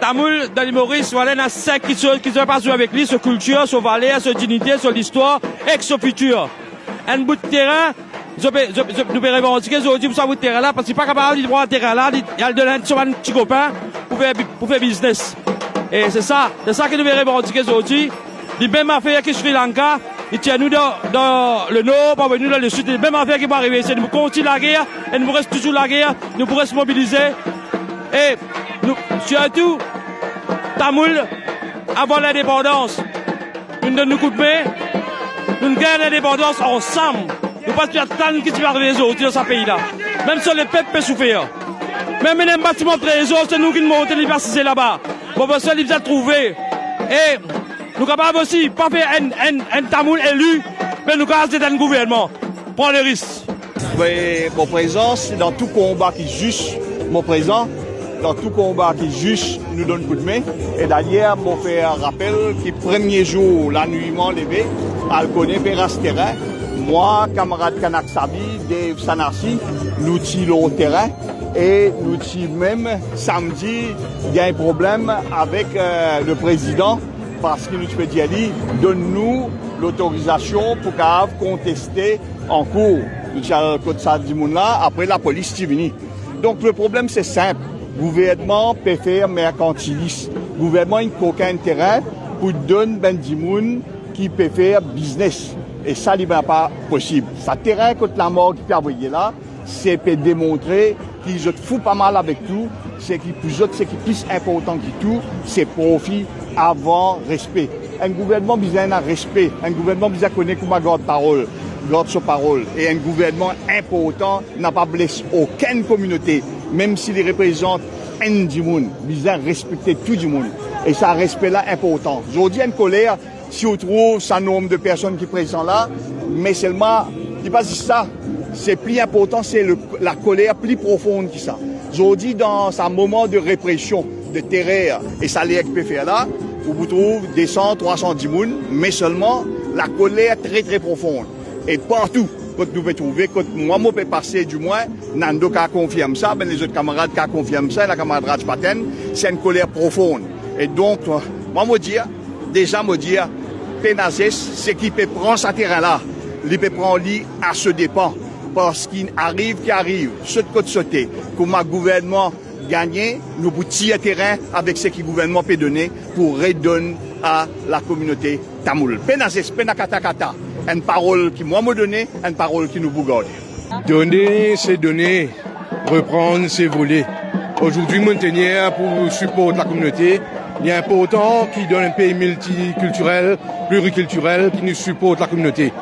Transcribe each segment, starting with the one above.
Tamoul, dans Maurice, voilà, il y a 5 qui ne pas jouer avec lui, sur culture, sur valeur, sur dignité, sur l'histoire, et sur futur. Un bout de terrain, nous pouvons revendiquer aujourd'hui pour ce bout de terrain là, parce qu'il n'est pas capable de prendre un terrain là, il y a un petit copain pour faire business. Et c'est ça que nous devons revendiquer aujourd'hui. Les mêmes affaires que Sri Lanka, ils tiennent nous dans le nord, pas venir dans le sud, les mêmes affaires qui vont arriver. C'est nous continuer la guerre, et nous restons toujours la guerre, nous pourrons se mobiliser. Et nous, surtout, Tamoul, avant l'indépendance, nous donnons nous coup de main, nous gagnons l'indépendance ensemble. Nous ne pouvons pas tant qui va arriver aujourd'hui dans ce pays-là. Même si le peuple peut souffrir. Même un bâtiment de trésor, c'est nous qui nous montons l'université là-bas. Bon, parce que nous avons trouvé. Et nous sommes capables aussi, pas faire un Tamoul élu, mais nous sommes capables un gouvernement. Prends le risque. Oui, mon présence, dans tout combat qui est juste, mon présent, dans tout combat qui est juste, nous donne coup de main. Et d'ailleurs, mon fait un rappel que premier jour, la nuit levé, elle connaît Péras terrain. Moi, camarade Kanak Sabi, Dave Sanarsi, nous tirons au terrain. Et nous tirons même samedi, il y a un problème avec le président parce qu'il nous peut dire, donne-nous l'autorisation pour contester en cours. Nous avons le ça du monde là, après la police est venue. Donc le problème c'est simple. Le gouvernement peut faire mercantiliste. Le gouvernement n'a aucun terrain pour donner ben du monde qui peut faire business. Et ça n'est pas possible. Ça terrain contre la mort qui peut envoyer là, c'est pour démontrer qu'ils se foutent pas mal avec tout. C'est qui plus important que tout, c'est profit avant respect. Un gouvernement besoin d'un respect. Un gouvernement besoin connaître comment garde parole. Garde sa parole. Et un gouvernement important n'a pas blessé aucune communauté, même s'il représente un du monde. Besoin respecter tout le monde. Et ça respect là important. Aujourd'hui, une colère, si on trouve un nombre de personnes qui sont là, mais seulement, il pas ça. C'est plus important, c'est la colère plus profonde que ça. Aujourd'hui, dans un moment de répression, de terreur, et ça les peut faire là, vous trouvez des 100, 310 personnes, mais seulement la colère très très profonde. Et partout, quand nous pouvons trouver, quand moi, je peux passer du moins, Nando qui confirme ça, ben les autres camarades qui confirment ça, la camarade Rajpaten, c'est une colère profonde. Et donc, moi, je dire, Penazes, c'est qui peut prendre ce terrain-là, il peut prendre lui à ce dépend. Parce qu'il arrive, ce de côté sauté, comme un gouvernement gagné, nous pouvons tirer terrain avec ce que le gouvernement peut donner pour redonner à la communauté tamoul. Penazes, penakatakata, une parole qui moi me donné, une parole qui nous bougarde. Donner, c'est donner. Reprendre, c'est voler. Aujourd'hui, Montagnard, pour supporter la communauté, il est important qu'il donne un pays multiculturel, pluriculturel, qui nous supporte la communauté.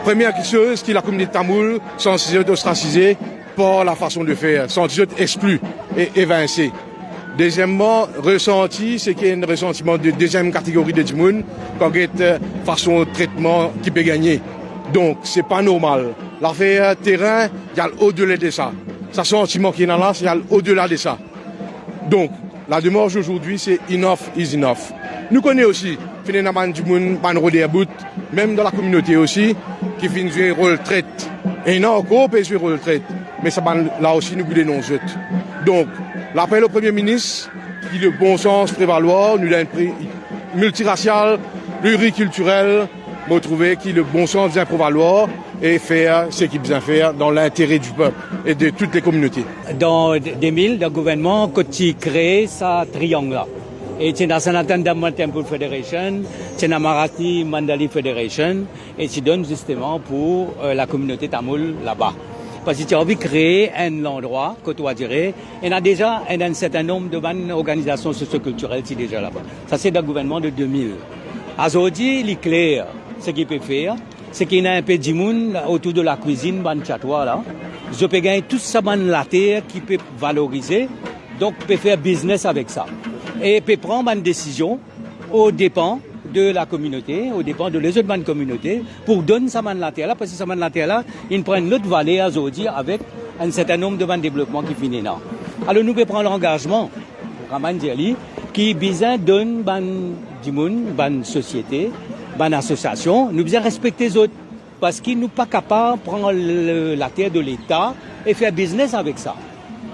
Première chose, c'est la communauté tamoule, sans être ostracisée par la façon de faire, sans être exclue et évincée. Deuxièmement, ressenti, c'est qu'il y a un ressentiment de deuxième catégorie de monde, quand il y a une façon de traitement qui peut gagner. Donc, c'est pas normal. L'affaire terrain, il y a au-delà de ça. Ce sentiment qui est là, il y a au-delà de ça. Donc, la démarche aujourd'hui, c'est enough is enough. Nous connaissons aussi, finalement, du monde, même dans la communauté aussi, qui finit jouer un rôle traite. Et il y a encore qui jouer un rôle traite. Mais ça, là aussi, nous dénonçons. Donc, l'appel au Premier ministre, qui le bon sens prévaloir, nous a un prix multiracial, pluriculturel, pour trouver qui le bon sens vient prévaloir et faire ce qu'il vient faire dans l'intérêt du peuple et de toutes les communautés. Dans 2000, le gouvernement, quand il crée ça triangle-là, et c'est dans Sanatan Dhamma Temple Federation, c'est dans Marathi Mandali Federation, et tu donnes justement pour la communauté tamoule là-bas. Parce que tu as envie de créer un endroit, que tu vas dire, et il y a déjà un certain nombre d'organisations socioculturelles qui sont déjà là-bas. Ça, c'est dans le gouvernement de 2000. Aujourd'hui, il est clair, ce qu'il peut faire, c'est qu'il y a un peu de monde autour de la cuisine, ban chatois là. Je peux gagner tout ça dans la terre qui peut valoriser, donc peut faire business avec ça. Et peut prendre une décision aux dépens de la communauté, aux dépens de les autres communautés, pour donner ça dans la terre là, parce que ça dans la terre là, ils prennent notre vallée aujourd'hui avec un certain nombre de développements qui finissent là. Alors nous pouvons prendre l'engagement, Raman Djali, qui besoin donne du monde, ban société, ban association, nous devons respecter les autres parce qu'ils ne sont pas capables de prendre la terre de l'État et faire business avec ça.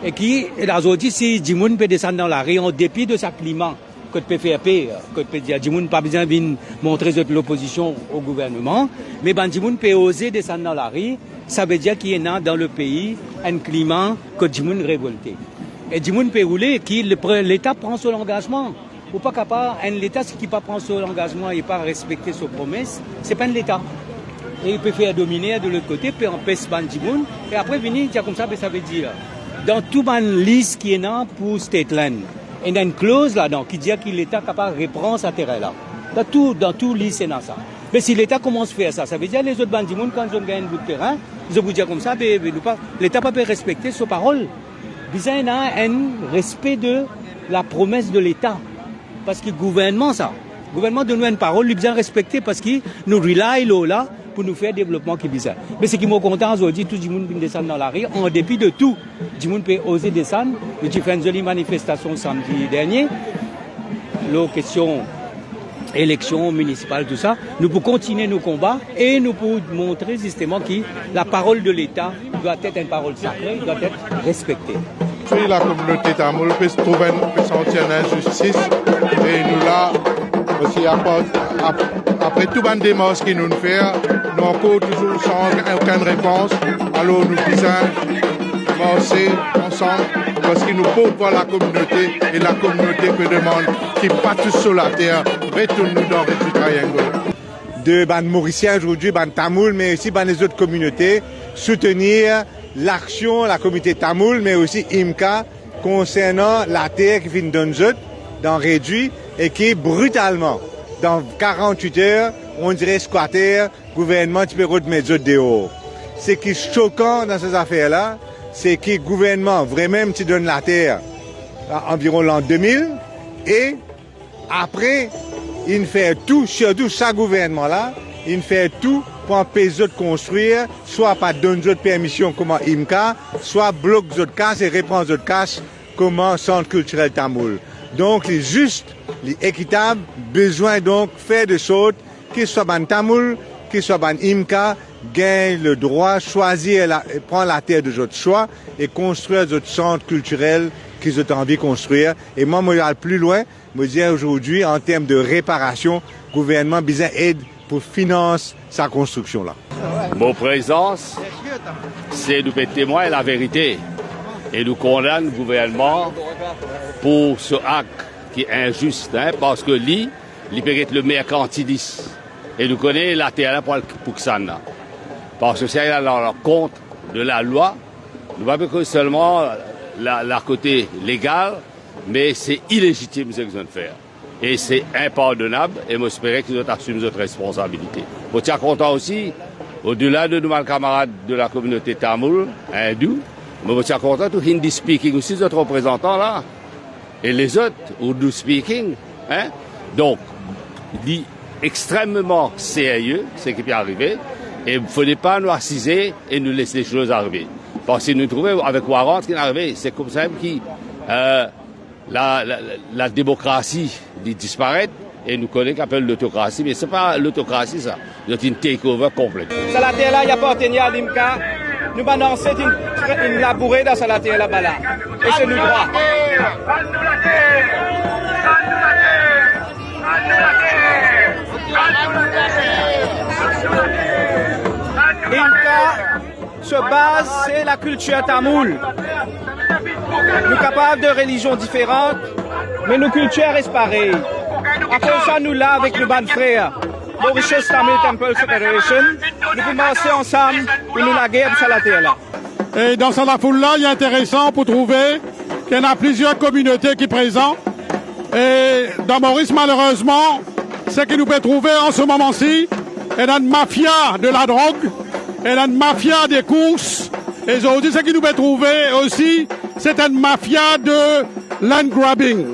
Et qui, aujourd'hui, si Jimoun peut descendre dans la rue en dépit de sa climat, que peut faire pire, que peut dire Jimoun pas besoin de montrer l'opposition au gouvernement, mais ben Jimoun peut oser descendre dans la rue, ça veut dire qu'il y a dans le pays un climat que Jimoun révolté. Et Jimoun peut rouler, qui l'État prend son engagement. Ou pas capable, un l'État qui pas prend son engagement et pas respecter ses promesses, c'est pas un l'État. Et il peut faire dominer de l'autre côté, peut empêcher ban Jimoun, et après venir dire comme ça veut dire, dans tout ban liste qui est là pour Stateland, il y a une clause là-dedans qui dit que l'État est capable de reprendre sa terre là. Dans tout liste, c'est dans ça. Mais si l'État commence à faire ça, ça veut dire que les autres ban Jimoun, quand ils ont gagné un bout de terrain, ils ont vous dire comme ça, l'État ne peut pas respecter ses paroles. Il y a un respect de la promesse de l'État. Parce que le gouvernement, le gouvernement donne une parole, il doit respecter parce qu'il nous rely là pour nous faire développement qui est bizarre. Mais ce qui m'a content aujourd'hui, tout le monde peut descendre dans la rue, en dépit de tout, tout le monde peut oser descendre. J'ai fait une jolie manifestation samedi dernier, la question élection municipale, tout ça. Nous pouvons continuer nos combats et nous pouvons montrer justement que la parole de l'État doit être une parole sacrée, doit être respectée. La communauté tamoule peut sentir une injustice et nous là aussi après tout le démarche qu'ils nous font, nous encore toujours sans aucune réponse. Alors nous disons marcher ensemble parce qu'ils nous portent par la communauté et la communauté peut demander qui pas tous sur la terre, retourne-nous dans le triangle. De ban Mauriciens aujourd'hui, ban Tamoul, mais aussi ban les autres communautés, soutenir l'action, la communauté tamoule, mais aussi IMCA, concernant la terre qui vient de nous dans réduit et qui brutalement, dans 48 heures, on dirait squatter, gouvernement qui peut remettre dehors. Ce qui est choquant dans ces affaires-là, c'est que le gouvernement vraiment qui donne la terre environ l'an 2000 et après, il fait tout, surtout ce gouvernement-là, il fait tout pour empêcher de construire, soit pas donner de permission comme IMCA, soit bloquer de casse et reprendre de casse comme centre culturel tamoul. Donc, il est juste, il est équitable, besoin donc faire des choses, qu'il soit ban tamoul, qu'il soit ban IMCA, gagne le droit, choisir, prendre la terre de votre choix et construire d'autres centres culturels qu'ils ont envie de construire. Et moi, je vais aller plus loin, je dis aujourd'hui, en termes de réparation, le gouvernement a besoin d'aide pour financer sa construction là. Mon présence, c'est de témoigner la vérité et nous condamne le gouvernement pour ce acte qui est injuste, parce que lui, il peut être le mercantiliste et nous connaissons la terre pour ça. Parce que c'est la compte de la loi, nous ne pas que seulement la côté légal, mais c'est illégitime ce qu'ils ont fait. Et c'est impardonnable et j'espère qu'ils ont assumé notre responsabilité. Je suis content aussi, au-delà de nos camarades de la communauté tamoul, hindou, mais je suis content de Hindi speaking aussi, notre représentant là, et les autres, Urdu speaking. Donc, il est extrêmement sérieux ce qui peut arriver et il ne faut pas nous assiser et nous laisser les choses arriver. Parce que nous trouvons avec Warren ce qui est arrivé, c'est comme ça que la démocratie disparaît et nous connaissons qu'on appelle l'autocratie, mais ce n'est pas l'autocratie ça, c'est une takeover complète. Ça la terre là, il appartient à l'IMCA, nous balançons une labourée dans la terre là-bas là. Et c'est nous droit. L'IMCA se base sur la culture tamoule. Nous sommes capables de religions différentes, mais nos cultures restent pareilles. À cause de ça, nous là, avec nos bandes frères, Mauritius Tamil Temple Federation, nous pouvons marcher ensemble pour nous la guerre sur la terre là. Et dans cette foule-là, il est intéressant pour trouver qu'il y en a plusieurs communautés qui sont présentes. Et dans Maurice, malheureusement, ce que nous pouvons trouver en ce moment-ci, il y a une mafia de la drogue, il y a une mafia des courses. Et aujourd'hui, ce que nous pouvons trouver aussi, c'est une mafia de land grabbing.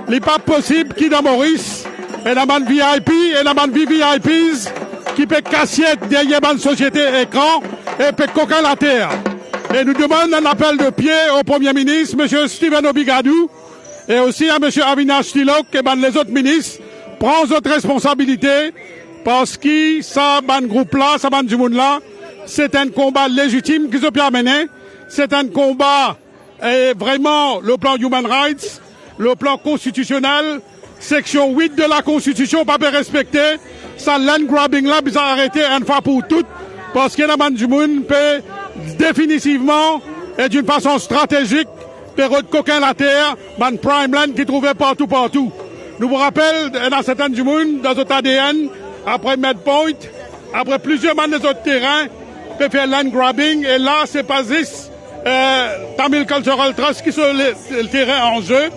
Il n'est pas possible qu'il dans Maurice, et la bande VIP et la bande VVIPs qui peut casser derrière une société écran et peut coquer la terre. Et nous demandons un appel de pied au Premier ministre, M. Stephen Obigadou, et aussi à M. Avinash Tilok et les autres ministres, prendre votre responsabilité parce que ça, ban groupe-là, ça, ban du monde-là, c'est un combat légitime qu'ils ont pu amener. C'est un combat Et vraiment, le plan Human Rights, le plan constitutionnel, section 8 de la Constitution, pas bien respecté. Ça, land grabbing là, ils ont arrêté une fois pour toutes, parce que la man du monde peut définitivement et d'une façon stratégique période coquin la terre, man prime land qui trouvait partout. Nous vous rappelons, dans certains du monde, dans notre ADN, après Medpoint, après plusieurs man des autres terrains, peut faire land grabbing, et là, c'est pas juste Tamil Cultural Trust qui sont le terrain en jeu.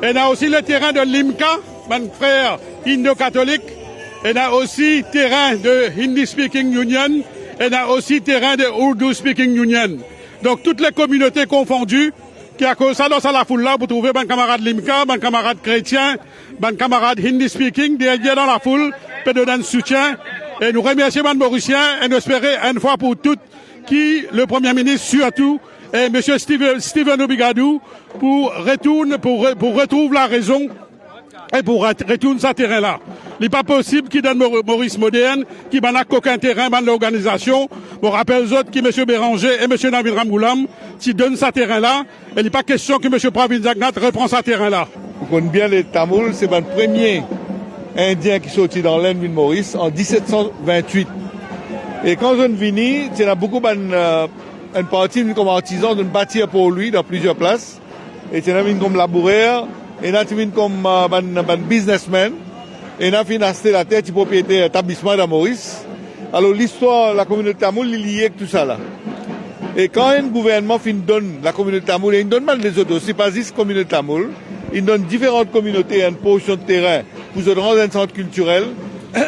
Et on a aussi le terrain de l'IMCA, mon frère indo-catholique. Et on a aussi terrain de Hindi Speaking Union. Et on a aussi terrain de Urdu Speaking Union. Donc, toutes les communautés confondues, qui a causé ça dans la foule là, vous trouvez mon camarade l'IMCA, mon camarade chrétien, mon camarade Hindi Speaking, derrière dans la foule, peut donner un soutien. Et nous remercions mon Mauricien et nous espérons une fois pour toutes qui, le Premier ministre surtout, et M. Stephen Obigadou, pour retrouver la raison et pour retourner ce terrain-là. Il n'est pas possible qu'il donne Maurice Moderne, qui n'a qu'aucun terrain dans l'organisation. Je rappelle aux autres qui M. Béranger et M. Nabil Ramgoulam, qui donnent ce terrain-là. Il n'est pas question que M. Pravin Jagnat reprend ce terrain-là. Vous connaissez bien les Tamouls, c'est le premier Indien qui sortit dans l'Inde de Maurice en 1728. Et quand je suis venu, il y a beaucoup une partie comme artisan de bâtir pour lui dans plusieurs places. Et il y a comme laboureur, et il y a comme businessman. Et il a financé la terre du propriétaire établissement de Maurice. Alors l'histoire de la communauté tamoule est liée avec tout ça là. Et quand un gouvernement donne la communauté tamoule, il donne mal les autres aussi, pas juste la communauté tamoule, il donne différentes communautés une portion de terrain pour se rendre un centre culturel.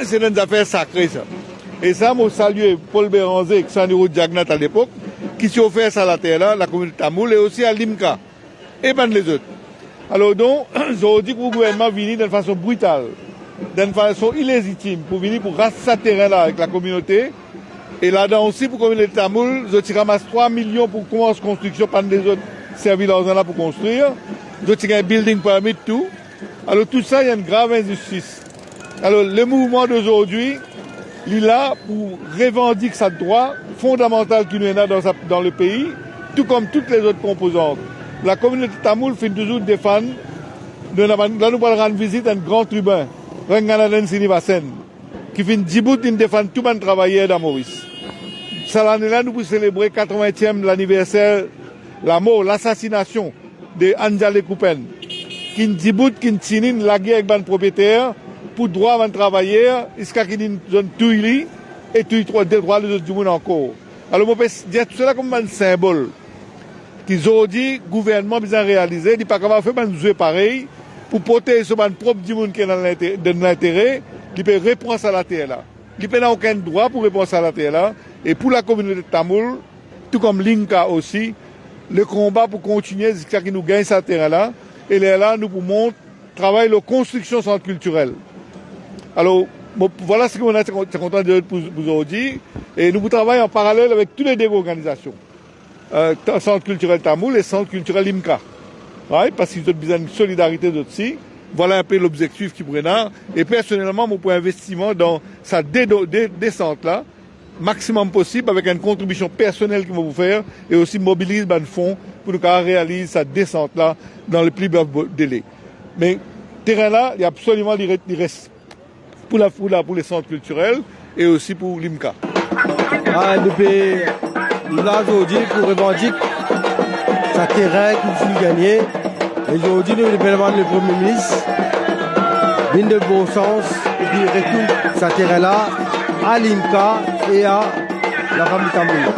C'est une affaire sacrée ça. Et ça, moi salue Paul Béranger et Saniro Jagnat à l'époque, qui s'est offert ça à la terre là, la communauté tamoule, et aussi à l'IMCA. Et ben les autres. Alors donc, j'aurais dit que le gouvernement vient d'une façon brutale, d'une façon illégitime, pour venir pour raser ce terrain-là avec la communauté. Et là-dedans aussi, pour la communauté tamoule, je ramasse 3 millions pour commencer la construction, pendant les autres servir l'argent-là pour construire. Je tire un building permit, tout. Alors tout ça, il y a une grave injustice. Alors le mouvement d'aujourd'hui, il est là pour revendiquer ce droit fondamental qu'il y a dans le pays, tout comme toutes les autres composantes. La communauté tamoule fait toujours défendre. Là, nous allons rendre visite à un grand tribun, Renganaden Sinivasen, qui fait Djibouti défendre tout le travailleur dans Maurice. Cette année-là, nous pouvons célébrer le 80e l'anniversaire, la mort, l'assassination de Anjale Koupen, qui est Djibouti, qui est Tinin, la guerre avec les propriétaires, pour droit à travailleurs, jusqu'à qui une zone touille et touille des droits des autres du monde encore. Alors, je peux dire tout cela comme un symbole. Qu'ils ont dit, le gouvernement a réalisé, il n'est pas capable de faire un jeu pareil pour protéger ce propre du monde qui est dans l'intérêt, il peut répondre à la terre là. Il n'a aucun droit pour répondre à la terre là. Et pour la communauté tamoule, tout comme l'Inca aussi, le combat pour continuer jusqu'à ce qu'il nous gagne cette terre là. Et là, nous pouvons travailler la construction centre culturel. Alors, voilà ce qu'on est content de dire pour aujourd'hui. Et nous travaillons en parallèle avec toutes les deux organisations. Centre culturel tamoul et centre culturel IMCA. Ouais, parce qu'ils ont besoin de solidarité aussi. Voilà un peu l'objectif qui prennent. Et personnellement, mon point d'investissement dans sa descente là, maximum possible avec une contribution personnelle qu'ils vont vous faire et aussi mobiliser un fonds pour nous réaliser cette descente là dans le plus bref délai. Mais terrain là, il y a absolument des restes pour les centres culturels et aussi pour l'IMCA. Nous là aujourd'hui pour revendiquer ce terrain qu'il faut gagner. Et aujourd'hui, nous demandons le Premier ministre d'une de bon sens et puis retourne ce terrain-là à l'IMCA et à la famille tamoule.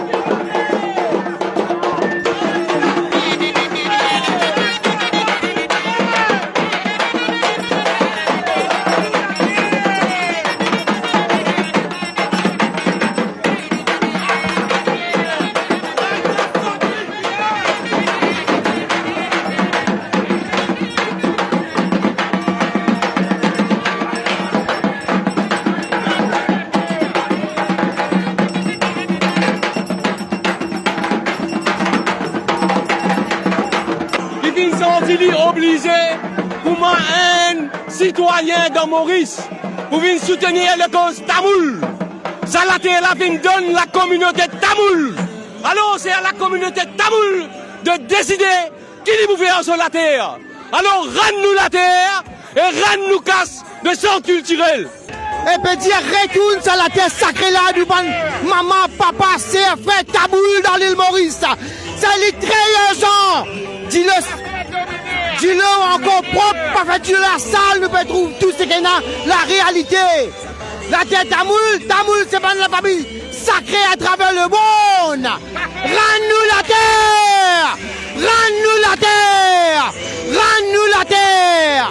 Obligé pour un citoyen de Maurice pour venir soutenir la cause tamoule. Ça la terre la donne la communauté tamoule. Alors c'est à la communauté tamoule de décider qui dit vous faire sur la terre. Alors rends-nous la terre et rends-nous casse de sang culturel. Et peut dire retourne sur la terre sacrée là du ban maman, papa, sœur, frère, Tamoul dans l'île Maurice. Ça est très urgent. Dis-le encore propre, parfait, la salle, nous pouvons trouver tout ce qu'il y a, la réalité. La terre Tamoul, c'est pas la famille sacrée à travers le monde. Rends-nous la terre. Rends-nous la terre. Rends-nous la terre.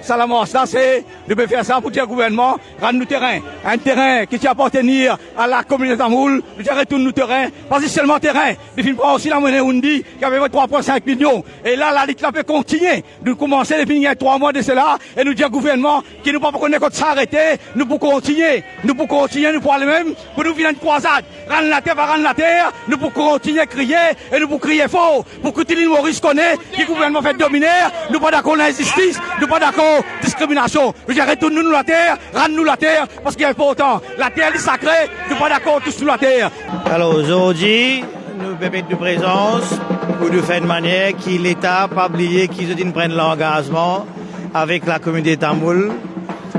Salamon, ça c'est de faire ça pour dire au gouvernement, rendre-nous terrain. Un terrain qui appartenir à la communauté Tamoul, nous retourne nous terrain, pas seulement terrain, mais il faut aussi la monnaie Undi, qui avait 3,5 millions. Et là, la lutte peut continuer. Nous commencer depuis il y a 3 mois de cela, et nous dire au gouvernement qui nous pas connaître quand s'arrêter, nous pour continuer. Nous pour continuer, nous pour aller même, pour nous venir une croisade. Rendre la terre, va rendre la terre, nous pour continuer à crier, et nous pour crier fort, pour que l'île Maurice connaît, que le gouvernement fait dominer, nous pas d'accord la justice, nous pas d'accord discrimination. Je dirais retourne-nous la terre, rends-nous la terre, parce qu'il est important. La terre est sacrée, nous pas d'accord tous sur la terre. Alors aujourd'hui, nous permettons de présence pour nous faire de manière que l'État pas oublier qu'ils prennent l'engagement avec la communauté Tamoul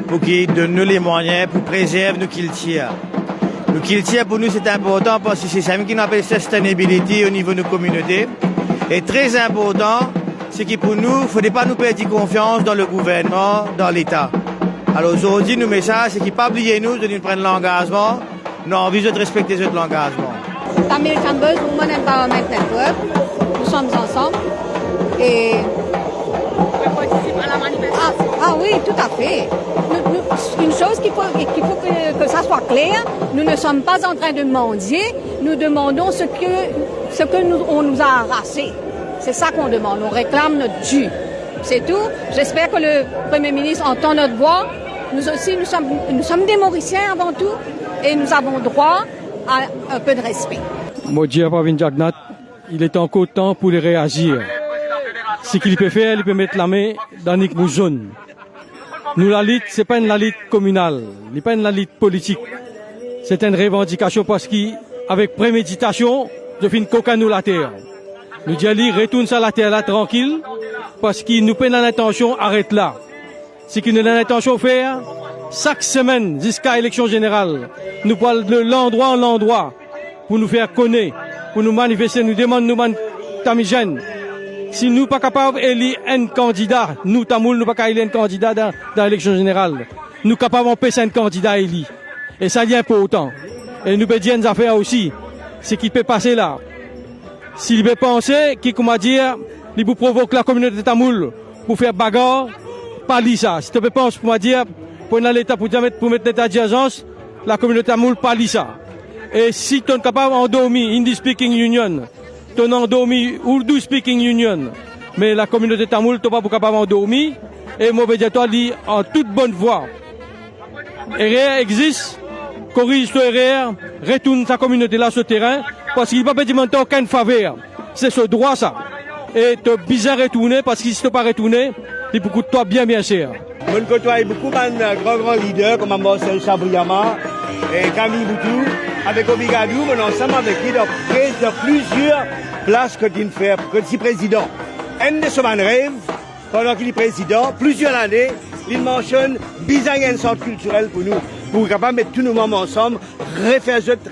pour qu'ils donnent nous les moyens pour préserver nos cultures. Nos cultures pour nous c'est important parce que c'est ça qui nous appelle sustainability au niveau de nos communautés. Et très important, c'est que pour nous, il ne faudrait pas nous perdre confiance dans le gouvernement, dans l'État. Alors aujourd'hui, nos messages, c'est qu'il ne faut pas oublier nous de nous prendre l'engagement, nous avons envie de respecter cet engagement. Tamil Cambers Women Empowerment Network, nous sommes ensemble et... Ah oui, tout à fait. Une chose qu'il faut que ça soit clair, nous ne sommes pas en train de mendier, nous demandons ce que on nous a arraché. C'est ça qu'on demande, on réclame notre dû. C'est tout. J'espère que le Premier ministre entend notre voix. Nous aussi, nous sommes des Mauriciens avant tout et nous avons droit à un peu de respect. Modia Pravin Jagnat, il est encore temps pour les réagir. Ce qu'il peut faire, il peut mettre la main dans Nick Moujoun. Nous, la lutte, c'est pas une la lutte communale, c'est pas une la lutte politique. C'est une revendication parce qu'avec préméditation, je finis qu'aucun nous la terre. Nous disons, retourne sur la terre là tranquille, parce qu'il nous prend l'intention, arrête là. Ce qu'il nous a l'intention de faire, chaque semaine, jusqu'à l'élection générale, nous parlons de l'endroit en l'endroit, pour nous faire connaître, pour nous manifester, nous demandons, nous tamigènes. Si nous ne sommes pas capables d'élire un candidat, nous, Tamoul, nous ne sommes pas capables d'élire un candidat dans l'élection générale. Nous sommes capables d'empêcher un candidat élu. Et ça, c'est important. Et nous pouvons dire une affaire aussi, ce qui peut passer là. S'il veut penser, comment dire, il vous provoque la communauté Tamoul pour faire bagarre, pas li ça. Si tu peux penser, pour dire, pour l'État, pour mettre l'état d'urgence, la communauté Tamoul, pas li ça. Et si tu es capable d'endormir Hindi Speaking Union, tu es endormi Urdu Speaking Union, mais la communauté Tamoul, tu n'es pas capable d'endormir, et mauvais dire, toi, dit en toute bonne voie. RR existe, corrige ce RR, retourne sa communauté là sur le terrain, parce qu'il ne peut pas demander aucune faveur. C'est ce droit, ça. Et tu es bizarre retourner, parce que si tu n'es pas retourné, il faut que toi bien cher. Je côtoie beaucoup de grands leaders comme Marcel Chabriama et Camille Boutou, avec Obigadou, mais ensemble avec qui dans plusieurs places que tu fais, que tu es président. Un de ce rêve, pendant qu'il est président, plusieurs années, il mentionne bizarre un centre culturel pour nous, pour capable mettre tous nos membres ensemble,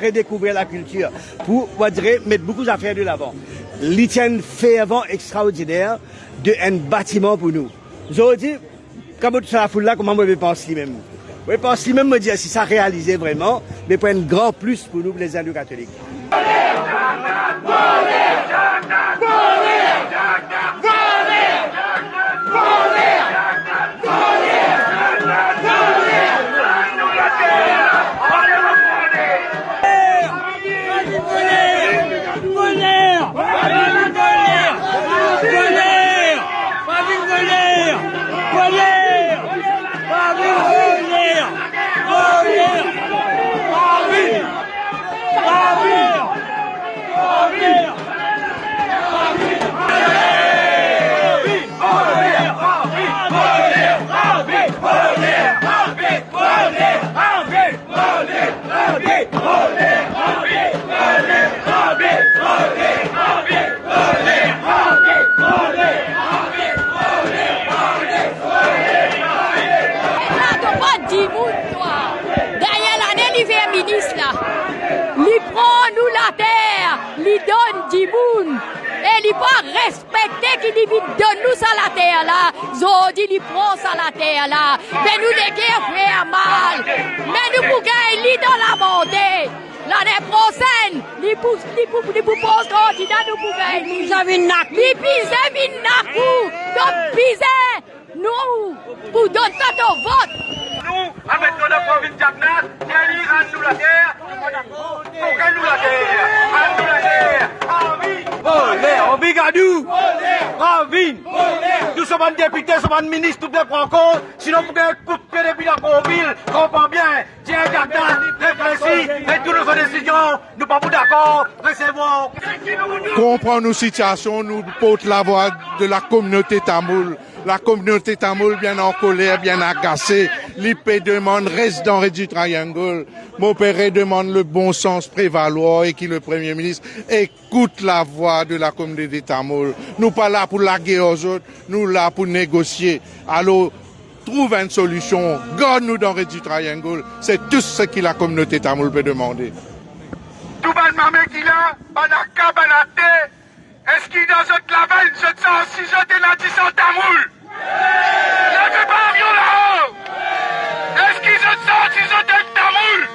redécouvrir la culture, pour mettre beaucoup d'affaires de l'avant. Il tient un fervent extraordinaire d'un bâtiment pour nous. Aujourd'hui, comme tu la foule là, comment je pense lui-même? Je pense lui-même me dire si ça réalisait vraiment, mais pour un grand plus pour nous, les hindous catholiques. Bravi! li prend nous la terre, li donne du monde. Et li pas respecter qui dit donne nous ça la terre là. Zodi li prend ça la terre là. Mais nous les guerres faire mal. Mais nous pour gagner li dans la montée. L'année prochaine, li pour poste candidat nous pour gagner. Li pise vinakou. Donc pise nous pour donner notre vote. Nous, avec notre province d'Abnat, nous la guerre, pour qu'elle nous la guerre, nous la guerre, en Bigadou, en Vine, nous sommes un député, nous sommes un ministre, tout le prend compte, sinon vous avez un coup de pied depuis la ville, comprends bien, tiens, Gagnan, réfléchis, et toutes nos décisions, nous pas d'accord, recevons. Comprends nos situations, nous porte la voix de la communauté tamoule. La communauté tamoule bien en colère, bien agacée. L'IP demande reste dans du triangle. Mon père demande le bon sens prévaloir et que le Premier ministre écoute la voix de la communauté tamoule. Nous pas là pour laguer aux autres, nous là pour négocier. Alors, trouve une solution, garde-nous dans du triangle. C'est tout ce que la communauté tamoule peut demander. Tout le monde qui là, banaka, banate, est-ce qu'il dans notre laval, je sens si je t'ai la 10 tamoule? Lève pas avion là-haut! Est-ce qu'ils se sentent si je t'ai tamoule?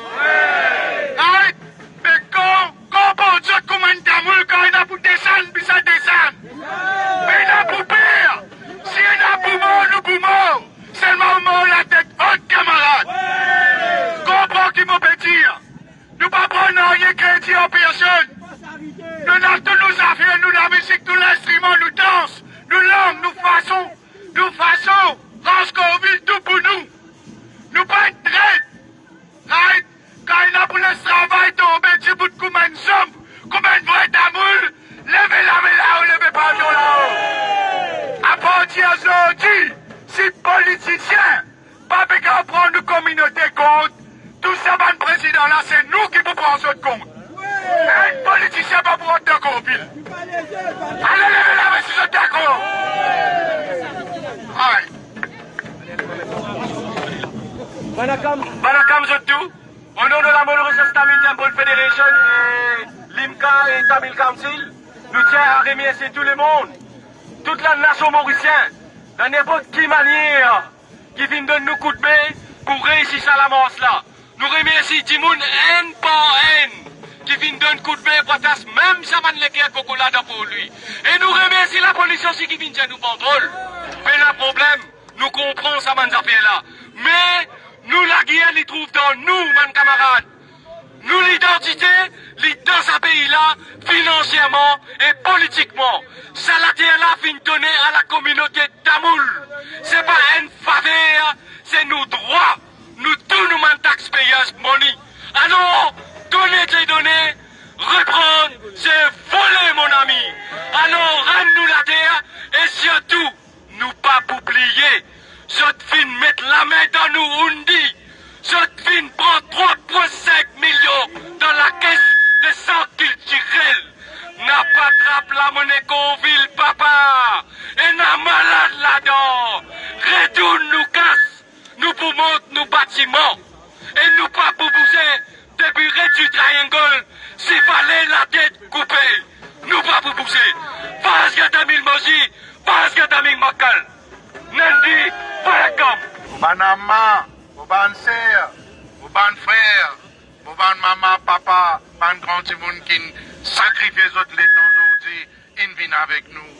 Arrête! Mais quand on dit comme un tamoule, quand il a pour descendre, puis ça descend. Mais il a pour pire! Si il a pour mort, nous pour mort! Seulement on mord la tête haute, camarade! Comprends qui me peut dire? Nous pas prendre rien crédit en personne! Nous avons tous nos affaires, nous la musique, tout l'instrument, nous danse, nous langue, nous façons, Ranscoville, tout pour nous. Nous pas être traite. Right? Quand il a pour le travail tombé, tu bout de comme une somme, comme un vrai tamoule, levez la main là-haut, levez pas là-haut. À partir d'aujourd'hui, si politiciens, pas besoin de prendre une communauté compte, tout ça, le président là, c'est nous qui pouvons prendre ça compte. Un politicien pas pour être d'accord en ville. Allez, levez la main si vous êtes d'accord. Aye. Banakam Zotou, au nom de la Mauritius Tamil Temple Federation et l'IMCA et Tamil Council, nous tiens à remercier tout le monde, toute la nation mauricienne, de n'importe quelle manière qui vient de nous coup de main pour réussir à la manche là. Nous remercions tout le monde, haine par haine, qui vient de nous coup de main pour tasser même ça man les guerres cocolade pour lui. Et nous remercions la police aussi qui vient de nous contrôler. Mais le problème, nous comprenons ça man affaire là. Mais nous, la guerre, les trouve dans nous, mes camarades. Nous, l'identité, dans ce pays-là, financièrement et politiquement. Ça, la terre-là, fin donner à la communauté tamoule. C'est pas une faveur, c'est nos droits. Nous, tous nous, mes taxpayers, money. Alors, donner tes données, reprendre, c'est voler, mon ami. Alors, rends-nous la terre et surtout, nous pas oublier. Je fin mettre la main dans nous, Undi. Je fin prendre 3,5 millions dans la caisse de centre culturel. N'a pas trappe la monnaie qu'on ville, papa. Et n'a malade là-dedans. Retourne nous casse. Nous pour monter nos bâtiments. Et nous pas pour bouger depuis du triangle. S'il fallait la tête coupée. Nous pas pour bouger. Parce que Damil Moji, parce que Damil Makal. Nandi, welcome. Banama, ban sœur, ban frère, ban maman, papa, ban grand monde qui sacrifie les autres aujourd'hui, ils viennent avec nous.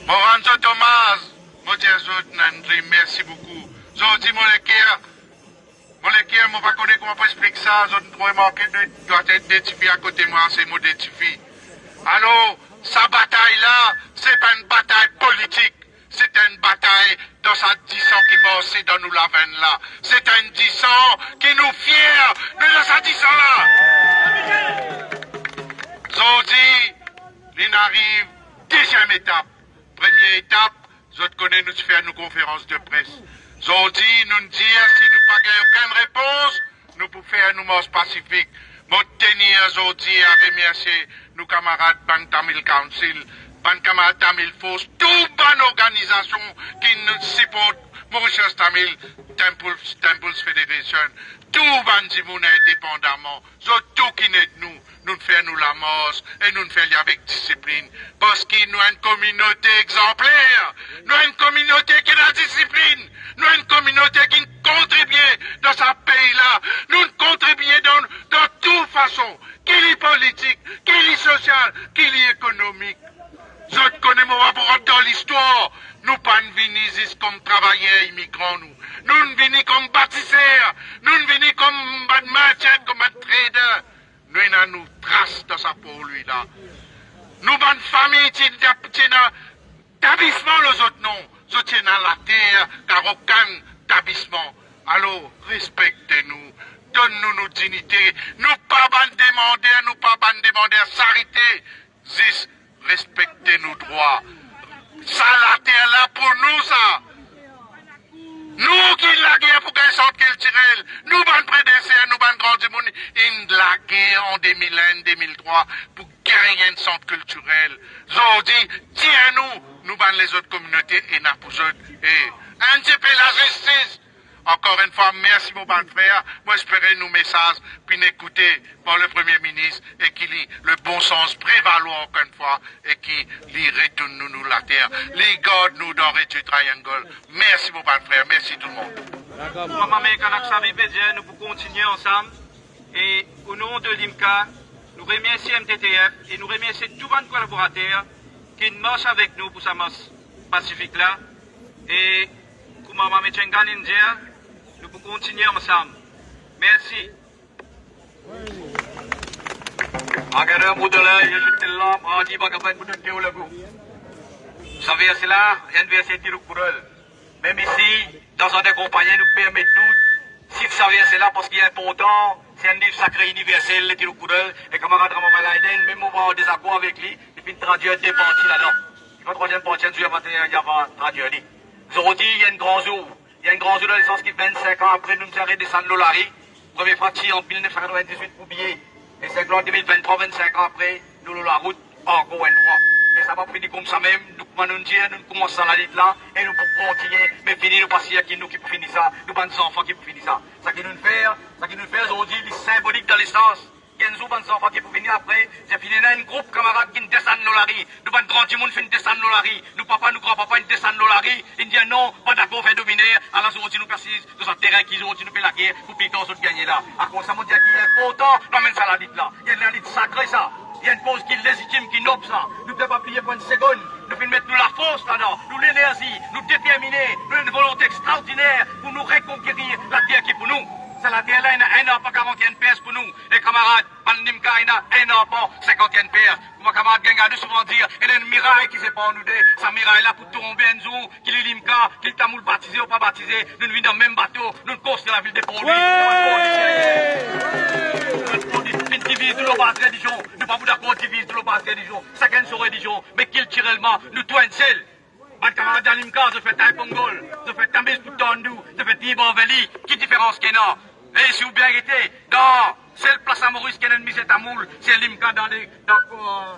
Moranzo Thomas, mon Dieu, Nandri, merci beaucoup. Aujourd'hui, mon cœur, moi, pas connaître comment expliquer ça, je dois marquer doit être détifié à côté de moi, c'est mon détifié. Alors, sa bataille-là, c'est pas une bataille politique. C'est une bataille dans sa 10 ans qui morce dans nous la veine là. C'est un 10 ans qui nous fière de sa 10 ans là. Aujourd'hui, il arrive deuxième étape. Première étape, je connais nous faire nos conférences de presse. Aujourd'hui, nous dire si nous pas aucune réponse, nous pouvons faire nos morts pacifiques. Moi, tenir aujourd'hui à remercier nos camarades Bank Tamil Council. Ban camarade Tamil Force, toute bonne organisation qui nous supporte Mauritius Tamil Temples Federation, tout bandimoun indépendamment, tout qui n'est nous, nous faisons nous la mort et nous faisons avec discipline. Parce que nous avons une communauté exemplaire, nous avons une communauté qui a la discipline, nous avons une communauté qui contribue dans ce pays-là, nous contribuons dans toute façon, qu'il est politique, qu'il est social, qu'il est économique. Je connais mon rapport dans l'histoire. Nous pas venus ici comme travailleurs immigrants, nous. Nous venons comme bâtisseurs. Nous venons comme merchants, comme traders. Nous avons nous traces dans sa peau, lui, là. Nous avons une famille qui a établissement, les autres non. Nous sommes dans la terre, car aucun établissement. Alors, respectez-nous. Donne-nous nos dignités. Nous pas demander charité. Zis, respectez nos droits. Ça, la terre là pour nous, ça. Nous qui la guerre pour qu'elle sorte culturelle. Nous, ban prédécesseurs, nous, ban grands du monde, la guerre en 2001, 2003 pour gagner une centre culturelle. Aujourd'hui, tiens-nous, nous, ban les autres communautés et n'a pour eux. Et un petit peu la justice. Encore une fois, merci mon bon frère. Moi, j'espérais nos messages, puis n'écouter par le Premier ministre et qu'il ait le bon sens prévaloir encore une fois et qu'il retourne nous la terre. Les garde nous dans le triangle. Merci mon bon frère, merci tout le monde. Nous pouvons continuer ensemble et au nom de l'IMCA, nous remercions MTTF et nous remercions tous les collaborateurs qui marchent avec nous pour sa marche pacifique là. Et comme Maman Metchengan India, nous pouvons continuer ensemble. Merci. Agar mudala yeshutilla maji bagaban budut teolagu. Savez cela, NVC Tirukural. Même ici, dans un des compagnies, nous permettons, si vous savez cela, parce qu'il est important, c'est un livre sacré universel, le Tirukural, et camarade Ramon Laiden, même on va en désaccord avec lui, il finit traduire des parties là-dedans. La troisième partie, il va traduire lui. Aujourd'hui, il y a une grande jour. Il y a une grande jour dans le sens qui 25 ans après, nous sommes arrêtés de San Lolari. Premier parti en 1998 pour billet. Et c'est en 2023, 25 ans après, nous avons la route encore une fois. Et ça va finir comme ça même. Nous commençons la lutte là. Et nous pouvons continuer. Mais finir, nous passer à qui nous qui pour finir ça. Nous avons des enfants qui pour finir ça. Ça qui nous fait aujourd'hui, c'est symbolique dans l'essence. Il y a des enfants qui pour finir après. J'ai fini dans un groupe camarade qui descend Lolari. Nous avons grand monde qui descend Lolari. Nous papa, nous grand-papa, ils descendent Lolari. Ils disent non, pas d'accord, fait dominer. Alors aujourd'hui, nous persistons dans ce terrain qu'ils ont, nous fait la guerre pour piquer aux autres gagner là. À quoi ça me dit qu'il est important, nous amène ça la lutte là. Il y a une lutte sacrée ça. Il y a une cause qui est légitime, qui noble ça. Nous ne devons pas plier pour une seconde. Nous devons mettre nous la force là-dedans, nous l'énergie, nous déterminer, nous une volonté extraordinaire pour nous reconquérir la terre qui est pour nous. C'est la terre là, il y a un an, pas 41 PS pour nous. Et camarades, Panimka, il y a un an, pas 51 PS. Mon camarade Gengadu souvent dire, il y a une miraille qui sépare nous deux. Sa miraille là pour tomber un jour, qu'il est l'Imka, qu'il tamoul baptisé ou pas baptisé. Nous vivons dans le même bateau, nous courons la ville des produits. Nous divisons de nos bases religions. Nous ne sommes pas d'accord de diviser de nos bases religions. Chacun son religion, mais culturellement, nous tous un seul. Mon camarade Danimka, je fais Taipongol, je fais Tambis pour Tondou, je fais Tibonveli. Qui différence qu'il y a? Et si vous bien été, dans celle place à Maurice qui est ennemi c'est Tamoul, c'est l'Imka dans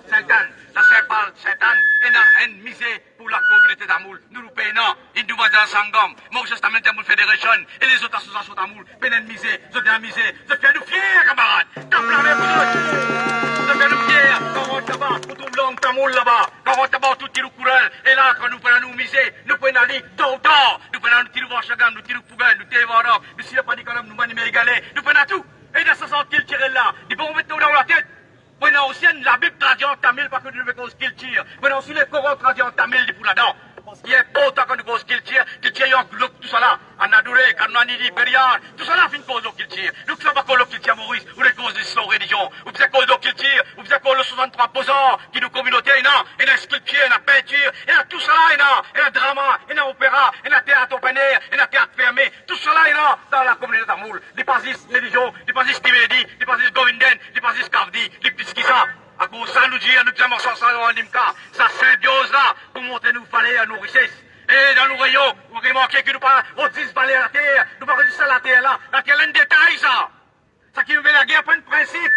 Saint-Anne, la Saint-Anne, et dans un misé pour la communauté Tamoul. Nous nous payons, ils nous voient dans Sangam, Maurice Tamoul Tamoul Federation, et les autres associations Tamoul, payent misé, je viens misé, je fais nous fiers, camarades, t'as plein de choses. Je fais nous fiers, quand on est là-bas, pour tout le long Tamoul là-bas, quand on est là-bas, tout tirou courel, et là, quand nous prenons nous miser, nous prenons aller tôt ou tard, nous prenons nous tirou Vachagam, nous tirou Pougal, nous tirou Varab, nous tirou Padikalam, nous manimons égalés, nous prenons tout. Et dans ce sens qu'il tire là, ils vont mettre nous dans la tête. Prenons aussi la Bible traduite en tamil, parce que nous devons qu'il tire. Prenons aussi les Corans traduits en tamil pour là-dedans. Parce qu'il est important quand nous cause qu'il tire en globe, tout ça là. Anaduré, Kananidi, Beriar, tout ça là, fin de cause qu'il tire. Nous ne sommes pas cause qu'il tire Maurice, ou les causes de son religion. Ou c'est cause qu'il tire, ou c'est cause le 63 posants, qui nous communauté, il y a sculpture, il y a peinture, il y a tout ça là, il y a drama, il y a opéra, il y a théâtre open air, il y a théâtre fermé. Tout ça là, il y a dans la communauté Tamoul. Les basis religion, les basis Tivedi, les basis Govinden, les basis Kavdi, les petits qui ça. À cause ça, nous dit, nous avons ça en Limka, ça symbiose là, pour montrer nous fallait à nos richesses. Et dans nos rayons, vous remarquez que nous pas, on dit balai à la terre, nous pas réussir à la terre là, c'est un détail ça. Ça qui nous fait la guerre, pas un principe.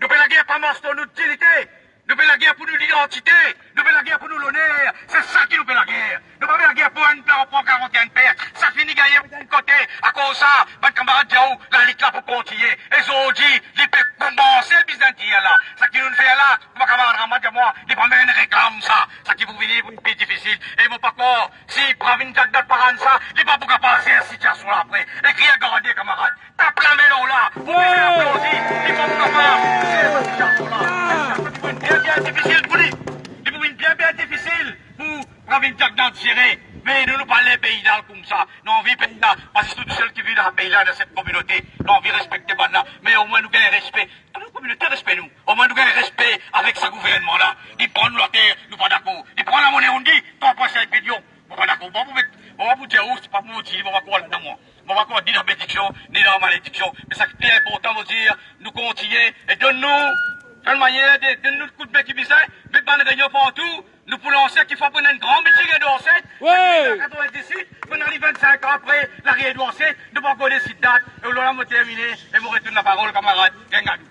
Nous fait la guerre, pas marche ton utilité. Nous faisons la guerre pour nous l'identité. Nous faisons la guerre pour nous l'honneur. C'est ça qui nous fait la guerre. Nous faisons la guerre pour un père, pour 41 pères. Ça finit gagner d'un côté. À cause de ça, votre camarade Diaou, la ligue là pour continuer. Et ils ont dit, ils peuvent commencer le byzantin là. Ça qui nous fait là, mon camarade Ramad et moi, ils prennent une réclame ça. Ça qui vous venez pour une pays difficile. Et ils vont pas croire, si prennent une date par an ça, ils vont pas passer à cette situation là après. Écrire à garder camarades. Tape la mélo là. Vous pouvez applaudir. Ils vont pas passer à cette situation là. Bien difficile pour lui. Il faut une bien difficile pour prendre une tête dans le serré. Mais nous pas les pays là comme ça. Nous on vit pays là. Parce que c'est tout seul qui vit dans le pays là, dans cette communauté. Nous on vit respecter là. Mais au moins nous gagnons respect. Dans notre communauté, respect nous. Au moins nous gagnons respect avec ce gouvernement là. Ils prennent la terre, nous pas d'accord. Ils prennent la monnaie, on dit, 3,5 millions. Nous pas d'accord. On va vous dire où, c'est pas pour vous dire, on va quoi là-dedans moi. On va quoi ni dans la bénédiction, ni dans la malédiction. Mais ça qui est important, vous dire, nous continuer et donne-nous. De manière de nous coup de bec qui visait, mais pas de réunion partout, nous pour lancer qu'il faut prendre une grande meeting et danser. Oui! 98, on arrive 25 ans après, la réunion danser, nous pas encore décider date, et là, on va terminer, et vous retourne la parole, camarade.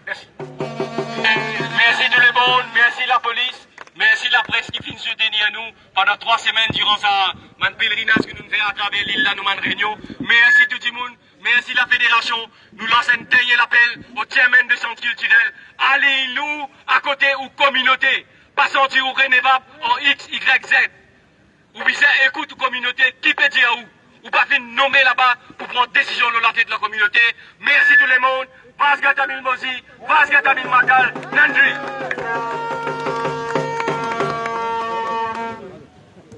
Merci. Merci tout le monde, merci la police, merci la presse qui finit soutenir nous pendant 3 semaines durant ça, man pèlerinage que nous faisons à travers l'île là, nous man réunion. Merci tout le monde. Merci la fédération. Nous lançons un dernier appel au chairman de centre culturel. Allez-nous à côté ou communauté. Pas sentir ou rénévable en X, Y, Z. Ou bien écoute ou communauté, qui peut dire où. Ou pas fin nommer là-bas pour prendre décision de la tête de la communauté. Merci tout le monde. Vas Gatamil Mozi, Vas Gatamil Makal, Nandri.